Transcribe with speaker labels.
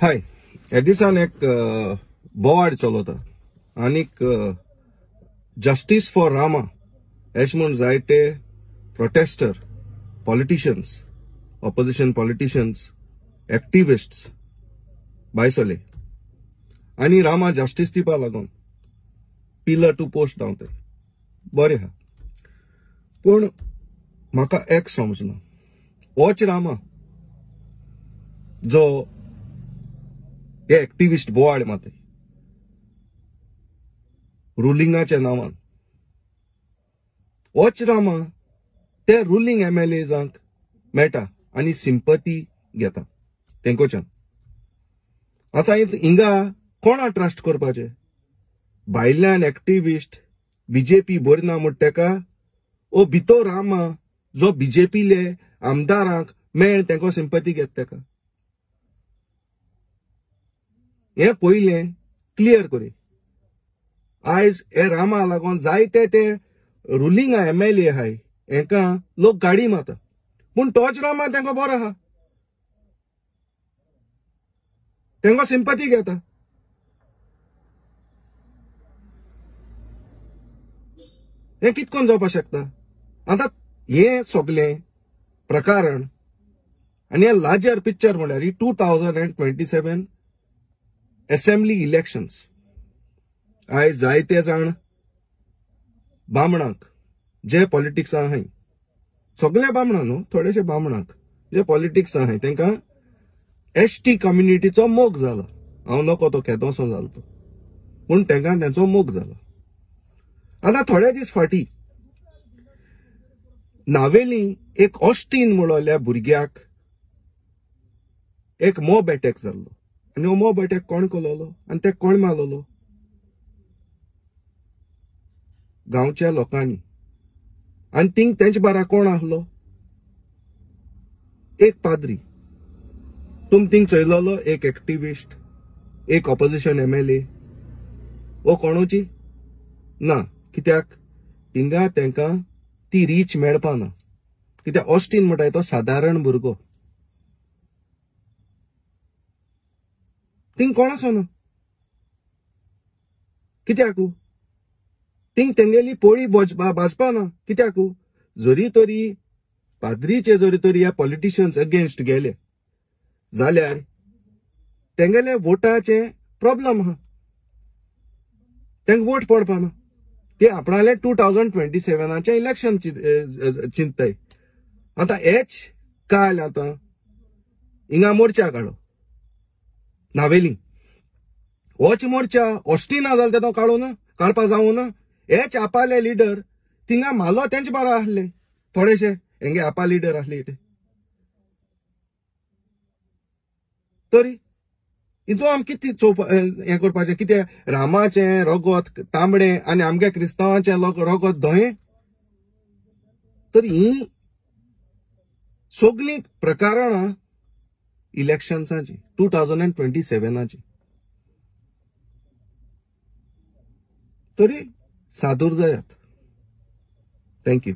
Speaker 1: हाय ह्या दिसान एक बोवाड चलता आनीक जस्टिस फॉर रामा अशें म्हूण जायते protester politicians opposition politicians activists बायसले आनी रामा जस्टिस दिवपा लागून पिलर टू पोस्ट धांवताय बरें हा पूण म्हाका एक समजना होच रामा जो हे एक्टिविस्ट बोवाड माताय रुलिंगाच्या नांवान होच रामा ते रुलिंग MLAजांक मेळटा आनी सिंपथी घेता तेंकोच्यान आतां हिंगा कोणा ट्रस्ट करपाचे भायल्यान एक्टिविस्ट BJP बरी ना म्हूण तेका ओ भितर रामा जो BJPले आमदारांक मेळ तेंको सिंपथी घेता तेका हे पयलें क्लियर करी आयज हे रामा लागून जायते ते रुलिंग MLA आहाय हेका लोक गाडी मारता पूण तोच रामा तेंको बरो आहा तेंको सिंपथी घेता हे कितकोन जावपाक शकता आतां हे सगळें प्रकरण आनी हे लार्जर पिक्चर म्हळ्यार 2027 असेंब्ली इलेक्शन्स आयज जायते जाण बामणांक जे पॉलिटिक्स आहाय सगळे बामणां न्हू थोडेशे बामणांक जे पॉलिटिक्स आहाय तेंकां ST कम्युनिटीचो मोग जाला हांव नको तो केदोसो जालो तो पूण तेंकां तेंचो मोग जाला आतां थोडे दीस फाटीं नावेली एक ऑस्टीन म्हणल्या भुरग्याक एक मॉब अटॅक जाल्लो आनी हो मॉब अटॅक कोण केलोलो आनी ते कोण मारलोलो गांवच्या लोकांनी आनी थिंग तेंचे बारा कोण आहलो एक पाद्री तुम थिंग चयलोलो एक एक्टिविस्ट एक ऑपोजिशन MLA वो कोणूची ना कित्याक थिंगा तेंकां ती रीच मेळपा ना कित्याक ऑस्टीन म्हणटाय तो सादारण भुरगो थिंग कोण आसना कित्याक थिंग तेंगेली पोळी भाजपा ना कित्याक जरी तरी पाद्रीचे जरी तरी ह्या पॉलिटिशियन्स अगेन्स्ट गेले जाल्यार तेंगेले वोटाचे प्रॉब्लेम आहा तेंक वोट पडपा ना ते आपणाले 2027 इलेक्शन चिंतताय आतां हेच काल आतां हिंगा मोर्चा काडो नावेली होच मोर्चा ऑस्टिना जाल तो काडपा जावं ना हेच आपाले लिडर थिंगा मालो तेंचे बारा आहले थोडेशे हेंगे आपा लिडर आहले ते तरी हितू आम कितें हें करपाचें कितें रामाचें रगत तांबडें आनी आमगे क्रिस्तांवाचें रगत धोयें तर ही सगळीं प्रकरणां इलेक्शन्साची 2027 तरी सादूर जायात थँक्यू